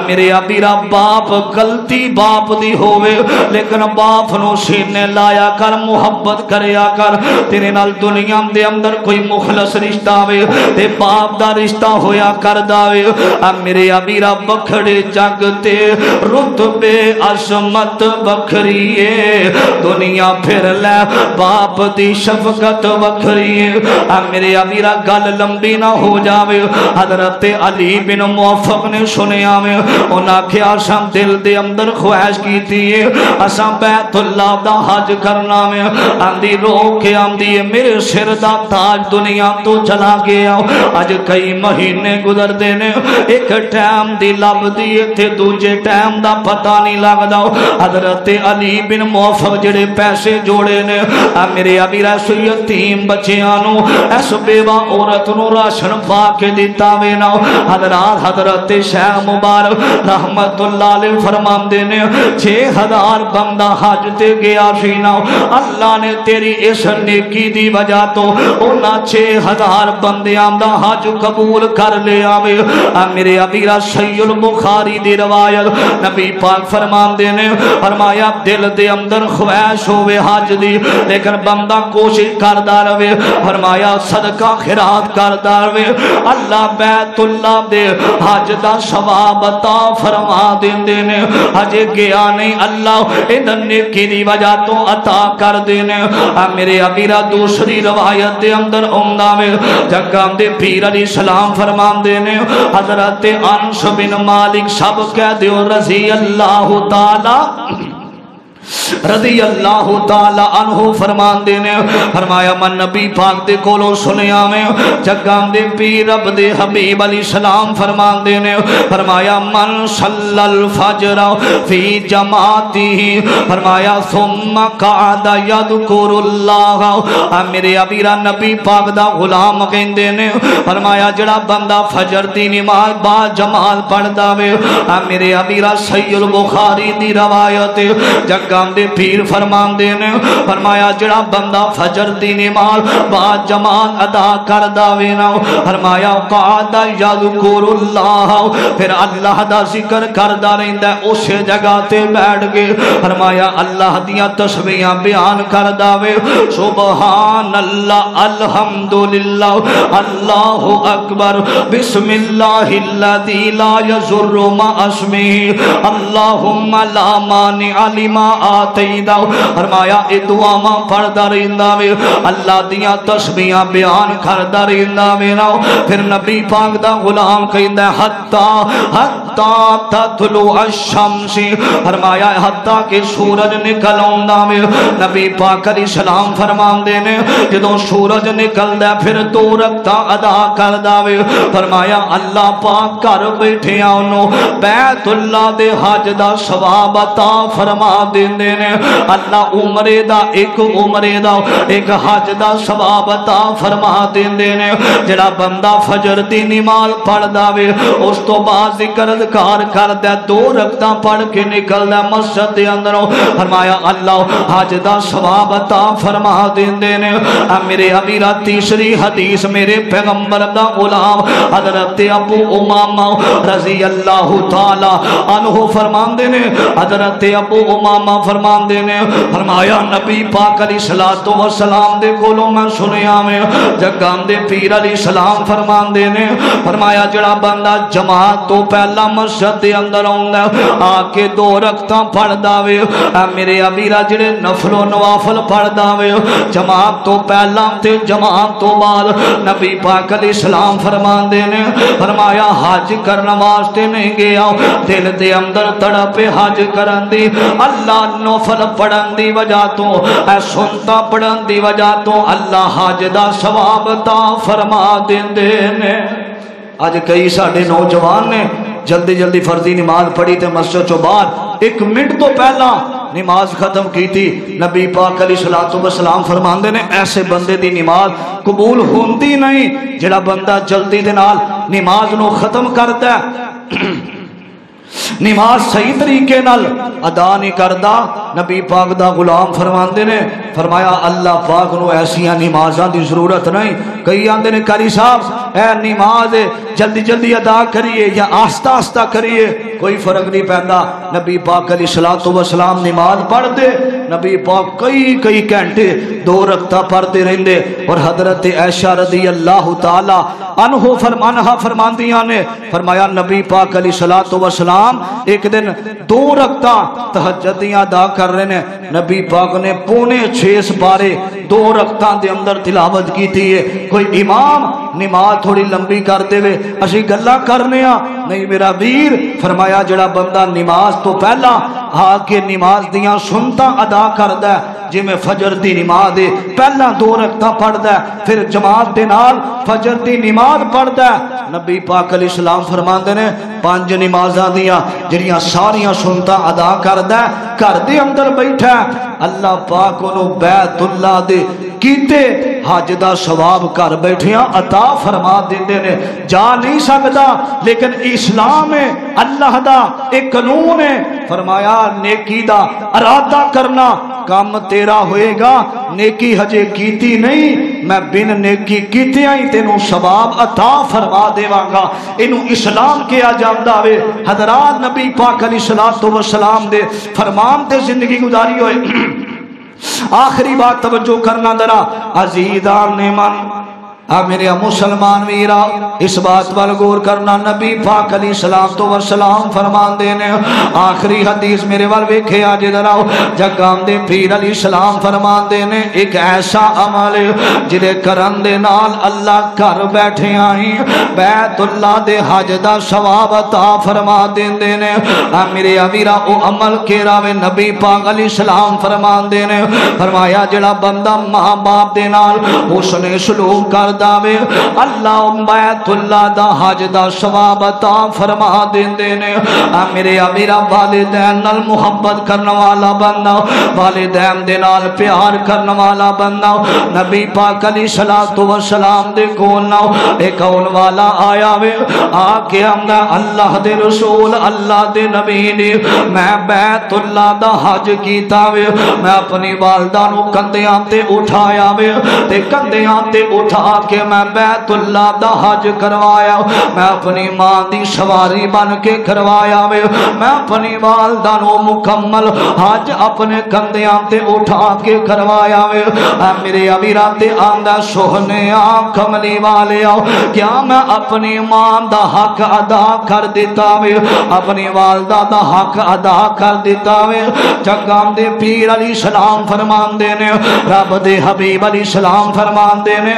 میرے ابیرا باپ غلطی باپ دی ہووے لیکن باپ نو سینے لایا کر محبت کریا کر تیرے نال دنیا دے اندر کوئی مخلص رشتہ وے تے باپ دا رشتہ ہویا کر داوے میرے ابیرا بکھڑے جگ تے رتبے عظمت بکھریے دنیا پھر لے باپ دی شفقت بکھریے میرے ابیرا گل لمبی نہ ہو جاوے حضرت علی بن موفق نے سنیا میں انہاں کیا شام دل دے اندر خواہش کی تھی اساں بیت اللہ دا حج کرنا میں آندی رو کے آندی میرے سر دا تاج دنیا تو چلا گیا اج کئی مہینے گزر دینے ایک ٹائم دی لب دی تے دوجے ٹائم دا پتہ نہیں لگدا حضرت علی بن موفق جڑے پیسے جوڑے نے میرے ابیرا یتیم بچیاں نو اس بیوہ عورت نو راشن پا کے دیتا وے نا حضرت شیخ مبارک رحمت اللہ علیہ فرماندے نے 6000 بندہ حج تے گیا سی نا اللہ نے تیری اس نیکی دی وجہ تو انہاں 6000 بندیاں دا حج قبول کر لیا وے میرے ابیرا صحیح البخاری دی روایت نبی پاک فرماندے نے فرمایا دل دے اندر خواہش ہوے حج دی لیکن بندہ کوشش کردا رہے فرمایا صدقہ خیرات کردا رہے اللہ بیت اللہ دے حج دا ثواب عطا فرما دیندے نے ہجے گیا نہیں اللہ ادھر نیکی دی وجہ تو عطا کر دینے میرے ابیرا دوسری روایت دے اندر عمدہ میں جگہ دے پیر علیہ السلام فرمان دینے حضرت انس بن مالک سب کہہ دیو رضی اللہ تعالی رضی اللہ تعالی عنہ فرمان دینے فرمایا من نبی پاک دے کولو سنیا میں جگام دے پیر رب دے حبیب علیہ السلام فرمان دینے فرمایا من صلی الفجر فی جماعتی فرمایا ثم قعد یذکر اللہ میرے ابیرا نبی پاک دا غلام کہندے نے فرمایا جڑا بندہ فجر دی نماز با جماعت پڑھدا وے میرے ابیرا صحیح البخاری دی روایت جگہ دے پیر فرمان دینے فرمایا جڑا بندہ فجر دی نماز بعد جماعت ادا کر داوینا فرمایا قعد یذکر اللہ پھر اللہ دا ذکر کر دا رہندا اسے جگہ تے بیٹھ گئے فرمایا اللہ دیاں تسبیحاں بیان کر داوے سبحان اللہ الحمدللہ اللہ اکبر بسم اللہ الذی لا یضر مع اسمہ اللہم لا مانع لما آتینا فرمایا اے دعاواں پڑھدا رہندا وے اللہ دیاں تسبیحاں بیان کردا رہندا وے نا پھر نبی پاک دا غلام کہندا حتی تطلع الشمس فرمایا حتی کہ سورج نکل آوندا وے نبی پاک علیہ السلام فرماندے نے جدوں سورج نکلدا پھر 2 رکعتاں ادا کردا وے فرمایا اللہ پاک گھر بیٹھے اونوں بیت اللہ دے حج دا ثواب عطا فرما دے دیندے نے اللہ عمرے دا ایک حج دا ثواب عطا فرما دیندے نے جڑا بندہ فجر دی نماز پڑھدا وے اس تو بعد ذکر اذکار کردا 2 رکعتاں پڑھ کے نکلدا مسجد دے اندروں فرمایا اللہ حج دا ثواب عطا فرما دیندے نے میرے امیر تیسری حدیث میرے پیغمبر دا غلام حضرت ابو امامہ رضی اللہ تعالی عنہ فرماندے نے حضرت ابو امامہ فرماندے نے فرمایا نبی پاک علیہ الصلوۃ والسلام دے کولوں میں سنیا میں جگاں دے پیر علیہ السلام فرماندے نے فرمایا جڑا بندہ جماعت تو پہلا مسجد دے اندر آوندا آ کے 2 رکعتاں پڑھدا وے میرے امیر جڑے نفل و نوافل پڑھدا وے جماعت تو پہلا تے جماعت تو بعد نبی پاک علیہ السلام فرماندے نے فرمایا حج کرن واسطے نہیں گیا دل دے اندر تڑپ حج کرن دی اللہ نفل پڑھن دی وجہ تو اے سنتا پڑھن دی وجہ تو اللہ حج دا ثواب عطا فرما دیندے نے اج کئی ساڈے نوجوان نے جلدی جلدی فرضی نماز پڑھی تے مسجد چوں باہر 1 منٹ تو پہلا نماز ختم کی تھی نبی پاک علیہ الصلوۃ والسلام فرماندے نے ایسے بندے دی نماز قبول ہوندی نہیں جڑا بندہ جلدی دے نال نماز نو ختم کردا ہے نماز صحیح طریقے نال ادا نہیں کردا نبی پاک دا غلام فرماندے نے فرمایا اللہ پاک نو ایسیاں نمازاں دی ضرورت نہیں کئی آندے نے قاری صاحب اے نماز جلدی جلدی ادا کریے یا آہستہ آہستہ کریے کوئی فرق نہیں پیندا نبی پاک علیہ الصلوۃ والسلام نماز پڑھ دے نبی پاک کئی گھنٹے 2 رکعتاں پڑھتے رہندے اور حضرت عائشہ رضی اللہ تعالی عنہ فرماندیاں نے فرمایا نبی پاک علیہ الصلوۃ والسلام ایک دن 2 رکعتاں تہجد دیاں ادا کر رہے نے نبی پاک نے 5:45 سپارے 2 رکعتاں دے اندر تلاوت کیتی ہے کوئی امام نماز تھوڑی لمبی کر دے وے اسی گلاں کرنے ہاں نہیں میرا ویر فرمایا جڑا بندہ نماز تو پہلا آ کے نماز دیاں سنتاں ادا کردا ہے جی میں فجر دی نماز دے پہلا 2 رکعتاں پڑھدا ہے پھر جماعت دے نال فجر دی نماز پڑھدا ہے نبی پاک علیہ السلام فرماندے نے 5 نمازاں دیاں جڑیاں ساریاں سنتاں ادا کردا ہے گھر دے اندر بیٹھا ہے اللہ پاک انہوں بیت اللہ دے کیتے حج دا ثواب کر بیٹھیاں عطا فرما دیندے نے جا نہیں سکتا لیکن اسلام ہے اللہ دا ایک قانون ہے فرمایا نیکی دا ارادہ کرنا کام تیرا ہوئے گا نیکی ہجے کیتی نہیں میں بن نیکی کیتی آئی تینوں ثواب عطا فرما دیواں گا انہوں اسلام کیا جاندا وے حضرات نبی پاک علیہ الصلوۃ والسلام دے فرمان تے زندگی گزاری ہوئے آخری بات توجہ کرنا ذرا عزیزان نے من میرے مسلمان ویرا اس بات پر غور کرنا نبی پاک علیہ الصلوۃ والسلام فرمان دینے آخری حدیث میرے وال ویکھے آج ذرا جگاں دے پیر علیہ السلام فرمان دینے ایک ایسا عمل جڑے کرن دے نال اللہ گھر بیٹھے آئی بیت اللہ دے حج دا ثواب عطا فرما دیندے نے میرے امیرا او عمل کیڑا وے نبی پاک علیہ السلام فرمان دینے فرمایا جڑا بندہ ماں باپ دے نال حسن سلوک کر داوے اللہ بیت اللہ دا حج دا ثواب عطا فرما دیندے نے میرے امیرا والدین نال محبت کرنے والا بندہ والدین دے نال پیار کرنے والا بندہ نبی پاک علیہ الصلوۃ والسلام دے کول نہ ایک اون والا آیا وے آ کے آندا اللہ دے رسول اللہ دے نبی نے میں بیت اللہ دا حج کیتا وے میں اپنی والدہ نو کندھیاں تے اٹھایا وے تے کندھیاں تے اٹھا کہ میں بیت اللہ دا حج کروایا میں اپنی ماں دی سواری بن کے کروایا وے میں اپنی والدہ نو مکمل حج اپنے کندھیاں تے اٹھا کے کروایا وے میرے امیرا تے آندا سوہنیا کملی والیا کیا میں اپنی ماں دا حق ادا کر دیتا وے اپنی والدہ دا حق ادا کر دیتا وے جگاں دے پیر علیہ السلام فرمان دینے رب دے حبیب علیہ السلام فرمان دینے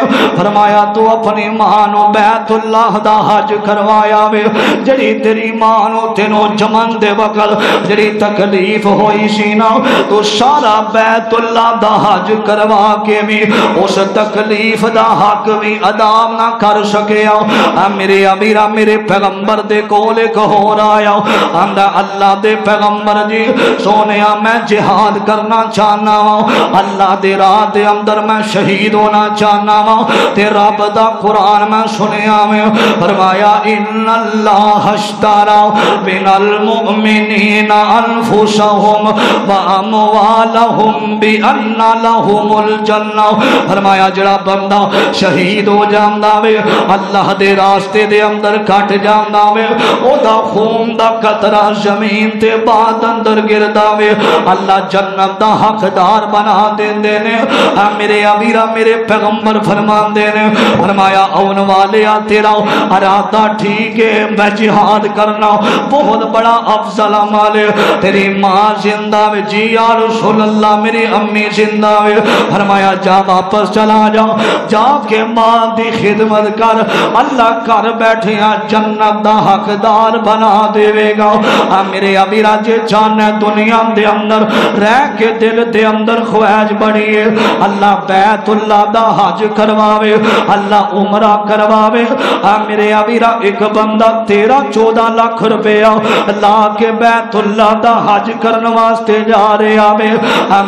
فرمایا تو اپنی ماں نو بیت اللہ دا حج کروایا وے جڑی تیری ماں نو تینو جمن دے وقت جڑی تکلیف ہوئی سی نا تو سارا بیت اللہ دا حج کروا کے بھی اس تکلیف دا حق بھی ادا نہ کر سکیا میرے امیرا میرے پیغمبر دے کول ایک ہو رہا آندا اللہ دے پیغمبر جی سونیا میں جہاد کرنا چاہنا ہوں اللہ دے راہ دے اندر میں شہید ہونا چاہنا ہوں تے رب دا قرآن میں سنیا میں فرمایا ان اللہ اشترى من المؤمنین انفسهم واموالهم بان لهم الجنہ فرمایا جڑا بندہ شہید ہو جاندا وے اللہ دے راستے دے اندر کٹ جاندا وے او دا خون دا قطرہ زمین تے بعد اندر گردا وے اللہ جنت دا حقدار بنا دیندے نے میرے امیرا میرے پیغمبر فرماندے نے فرمایا اون والیا تیرا ارادہ ٹھیک ہے میں جہاد کرنا بہت بڑا افضل عمل ہے تیری ماں زندہ وے جی یا رسول اللہ میری امی زندہ وے فرمایا جا واپس چلا جا جا کے ماں دی خدمت کر اللہ کر بیٹھیا جنت دا حقدار بنا دے گا میرے امیرا جے چاہنے دنیا دے اندر رہ کے دل دے اندر خواہش بڑی ہے اللہ بیت اللہ دا حج کرواوے اللہ عمرہ کرواوے میرے امیرا ایک بندہ 13-14 لاکھ روپیہ لا کے بیت اللہ دا حج کرنے واسطے جا رہے آوے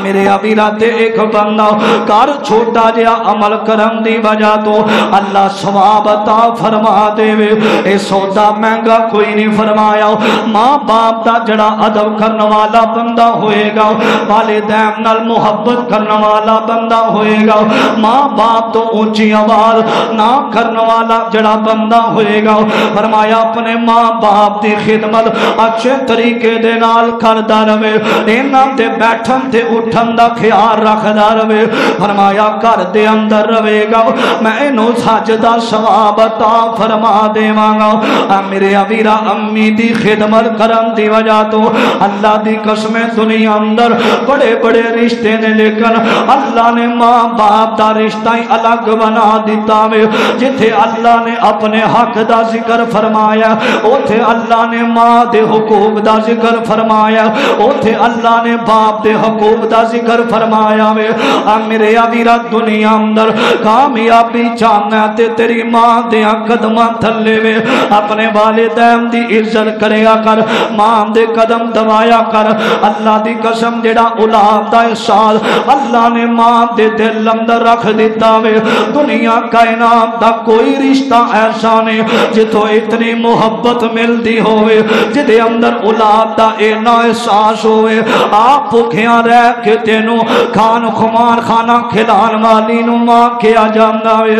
میرے امیرا تے ایک بندہ کار چھوٹا جیا عمل کرن دی وجہ تو اللہ ثواب عطا فرما دے وے اے سودا مہنگا کوئی نہیں فرمایا ماں باپ دا جڑا ادب کرنے والا بندہ ہوئے گا والدین نال محبت کرنے والا بندہ ہوئے گا ماں باپ تو اونچی آواز نہ کرنے والا جڑا بندہ ہوئے گا فرمایا اپنے ماں باپ دی خدمت اچھے طریقے دے نال کردا رہے انہاں دے بیٹھن تے اٹھن دا خیال رکھدا رہے فرمایا گھر دے اندر رہے گا میں اینو حج دا ثواب عطا فرما دیواں گا میرے امیرا امی دی خدمت کرن دی وجہ تو اللہ دی قسم دنیا اندر بڑے بڑے رشتے نے لیکن اللہ نے ماں باپ دا رشتہ ہی الگ بنا دیتا ہے جتھے اللہ نے اپنے حق دا ذکر فرمایا اوتھے اللہ نے ماں دے حقوق دا ذکر فرمایا اوتھے اللہ نے باپ دے حقوق دا ذکر فرمایا میرے امیرا دنیا اندر کامیابی چاہنا تے تیری ماں دے قدماں تھلے وے اپنے والدین دی عزت کریا کر ماں دے قدم دبایا کر اللہ دی قسم جڑا اولاد دا احساس اللہ نے ماں دے دل اندر رکھ دیتا وے دنیا کائنات دا کوئی رشتہ ایسا نہیں جتو اتنی محبت ملتی ہوئے جدے اندر اولاد دا اینا احساس ہوئے آپ بھوکیاں رہ کے تینوں کھان خمار کھانا کھلان والی نو ماں کیا جاندا وے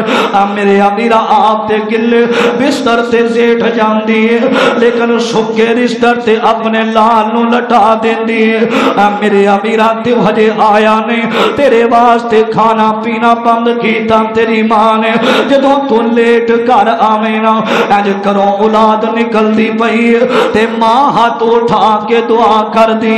میرے امیرا آپ تے گلے بستر تے زیٹھ جاندی ہے لیکن سکے رشتر تے اپنے لال نو لٹا دیندی ہے میرے امیرا تے ہجے آیا نے تیرے واسطے کھانا پینا بند کیتا تیری ماں نے جدوں تو لیٹ کر آوینا اج کرو اولاد نکل دی پئی تے ماں ہاتھ اٹھا کے دعا کر دی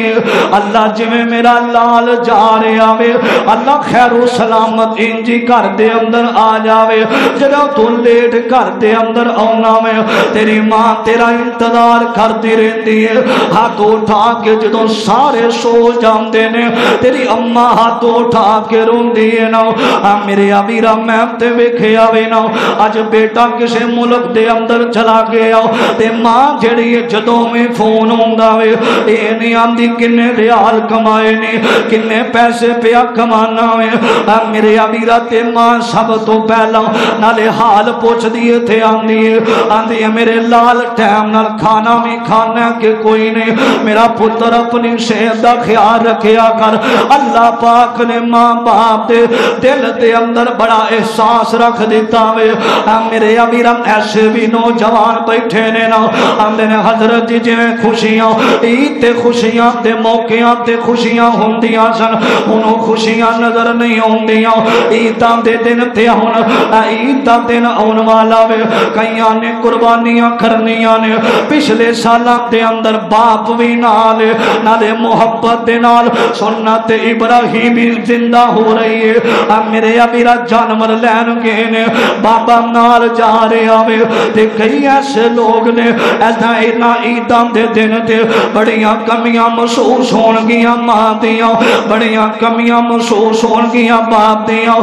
اللہ جویں میرا لال جا رہا وے اللہ خیر و سلامت انجی گھر دے اندر آ جاوے جدوں تو لیٹ گھر دے اندر آنا میں تیری ماں تیرا انتظار کرتی رہتی ہے ہاتھ اٹھا کے جدوں سارے سو جاندے نے تیری اماں ہاتھ اٹھا کے روندی ہے نا میرے امیرا میں تے ویکھیا وے نا اج بیٹا کسے ملک دے اندر چلا گیا تے ماں جڑی جدوں میں فون ہوندا وے اے نہیں آندی کنے ریال کمائے نے کنے پیسے پیا کمانا وے میرے امیرا تے ماں سب تو پہلا نالے حال پوچھ دیے تھے آندی ہے میرے لال ٹائم نال کھانا بھی کھانا کہ کوئی نہیں میرا پتر اپنی صحت دا خیال رکھیا کر اللہ پاک نے ماں باپ دے دل دے اندر بڑا احساس رکھ دیتا وے میرے امیرا ایسے بھی نوجوان بیٹھے نے نا آندے نے حضرت جی جویں خوشیاں عید تے خوشیاں تے موقعاں تے خوشیاں ہوندیاں سن انہوں خوشیاں نظر نہیں ہوندیاں عیداں دے دن تے ہن عید دا دن آن والا وے کئیاں نے قربانیاں کرنیاں نے پچھلے سالاں دے اندر باپ بھی نالے محبت دے نال سنت ابراہیمی زندہ ہو رہی ہے میرے امیرا جانور لے لین گے نے بابا نال جا رہے آوے تے کئی ایسے لوگ نے ایسا اینا عیداں دے دن تے بڑیاں کمیاں محسوس ہون گیاں ماں دیاں بڑیاں کمیاں محسوس ہون گیاں باپ دیاں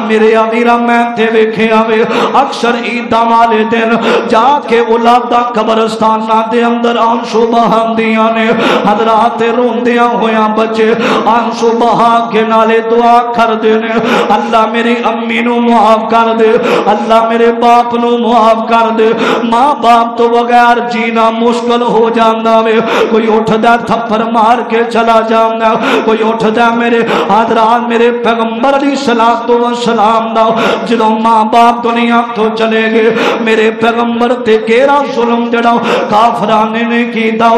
میرے امیرہ میں تے ویکھے آوے اکثر عیداں والے دن جا کے اولادا قبرستانہ دے اندر آنسو بہان دیاں نے حضرات روندیاں ہویاں بچے آنسو بہا کے نالے دعا کر دے نے اللہ میری امی نو معاف کر دے اللہ میرے باپ نو معاف کر دے ماں باپ تو بغیر جینا مشکل ہو جاندہ وے کوئی اٹھ دا تھپر مار کے چلا جاندہ کوئی اٹھ دا میرے حضرات میرے پیغمبر علیہ السلام دا جدوں ماں باپ دنیا تو چلے گئے میرے پیغمبر تے کیرا ظلم جڑا کافرانے نے کی دا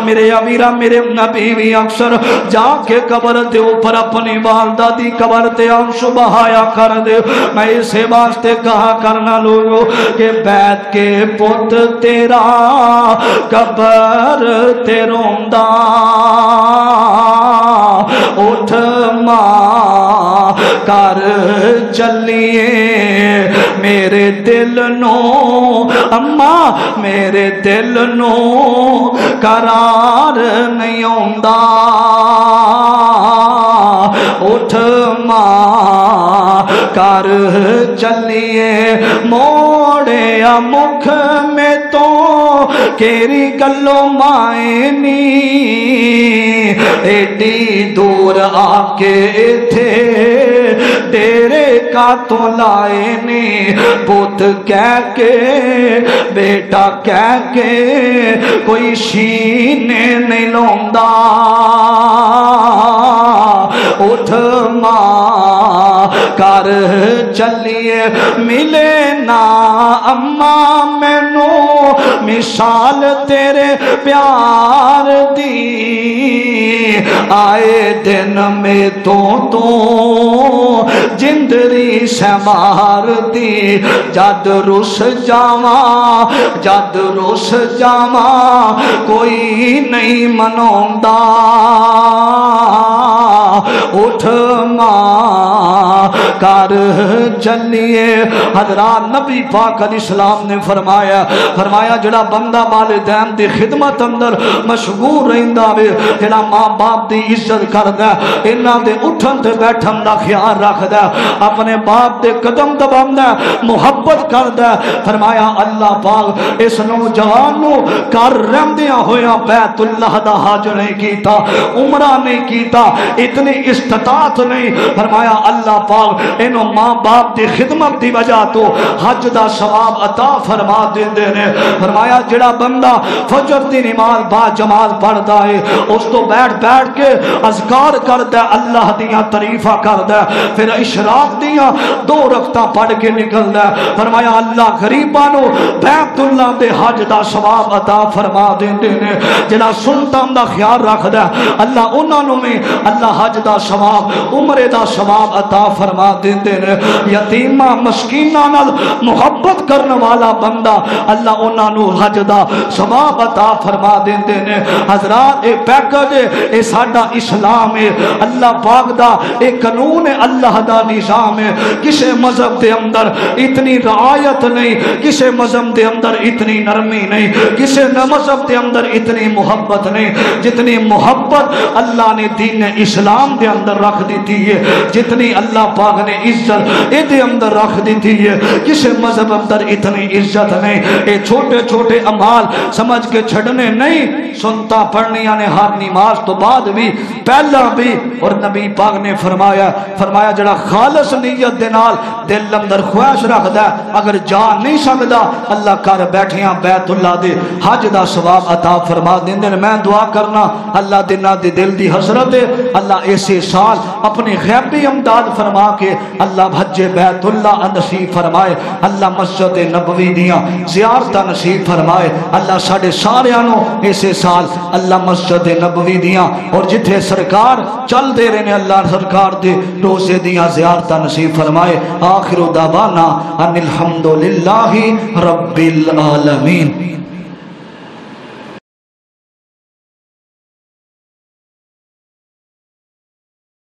میرے امیرہ میرے نبی بھی اکثر جا کے قبر دے اوپر اپنی والدہ دی قبر تے آنسو بہایا کر دے میں اسے واسطے کہا کرنا لوگو کہ بیت کے پت تیرا قبر تے روندہ اٹھ ماں کر چلیے میرے دل نو اماں میرے دل نو قرار نہیں ہوندہ اٹھ ماں کر چلیے موڑے مکھ میں تو کیری گلو مائنی ایڈی دور آکے تھے تیرے کا تو لائے نی پوت کہہ کے بیٹا کہہ کے کوئی شینے نہیں لوندہ اٹھ ماں کر چلیے ملے نا اماں میں نو مثال تیرے پیار دی آئے دن میں تو جندری سمار دی جد رس جاواں کوئی نہیں منوندہ اٹھ ماں کر چلیے حضرات نبی پاک علیہ السلام نے فرمایا جڑا بندہ والدین دی خدمت اندر مشغول رہندا وے جڑا ماں باپ دی عزت کردا انہاں دے اٹھن تے بیٹھن دا خیال رکھدا اپنے باپ دے قدم دباندا محبت کردا فرمایا اللہ پاک اس نوجوان نو کر رہندیاں ہویا بیت اللہ دا حج نہیں کیتا عمرہ نہیں کیتا اتنی استطاعت نہیں فرمایا اللہ پاک انہوں ماں باپ دی خدمت دی وجہ تو حج دا ثواب عطا فرما دیندے نے فرمایا جڑا بندہ فجر دی نماز با جماعت پڑھدا ہے اس تو بیٹھ کے اذکار کردا اللہ دیاں تعریفاں کردا پھر اشراق دیاں 2 رکعتاں پڑھ کے نکلدا فرمایا اللہ غریباں نو بیت اللہ دے حج دا ثواب عطا فرما دیندے نے جڑا سنتاں دا خیال رکھدا اللہ انہاں نو میں اللہ حج دا ثواب عمرے دا ثواب عطا فرما دیندے نے یتیماں مسکیناں نال محبت کرنے والا بندہ اللہ انہاں نو حج دا ثواب عطا فرما دیندے نے حضرات اے پیکج اے ساڈا اسلام ہے اللہ پاک دا اے قانون ہے اللہ دا نظام ہے کسے مذہب دے اندر اتنی رعایت نہیں کسے مذہب دے اندر اتنی نرمی نہیں کسے مذہب دے اندر اتنی محبت نہیں جتنی محبت اللہ نے دین اسلام دے اندر رکھ دیتی ہے جتنی اللہ پاک نے عزت دے اندر رکھ دیتی ہے کسے مذہب اندر اتنی عزت نہیں اے چھوٹے چھوٹے اعمال سمجھ کے چھڑنے نہیں سنتا پڑھنی یعنی ہر نماز تو بعد بھی پہلا بھی اور نبی پاک نے فرمایا جڑا خالص نیت دے نال دل اندر خواہش رکھدا اگر جا نہیں سکدا اللہ کر بیٹھیاں بیت اللہ دے حج دا ثواب عطا فرما دیندے میں دعا کرنا اللہ دینا دے دل دی حسرت اللہ ایسے سال اپنی غیبی امداد فرما کے اللہ حج بیت اللہ نصیب فرمائے اللہ مسجد نبوی دیاں زیارتہ نصیب فرمائے اللہ ساڑھے ساریانوں ایسے سال اللہ مسجد نبوی دیاں اور جتھے سرکار چل دے رہے نے اللہ سرکار دے روزے دیاں زیارتہ نصیب فرمائے آخر دعوانا ان الحمدللہ رب العالمین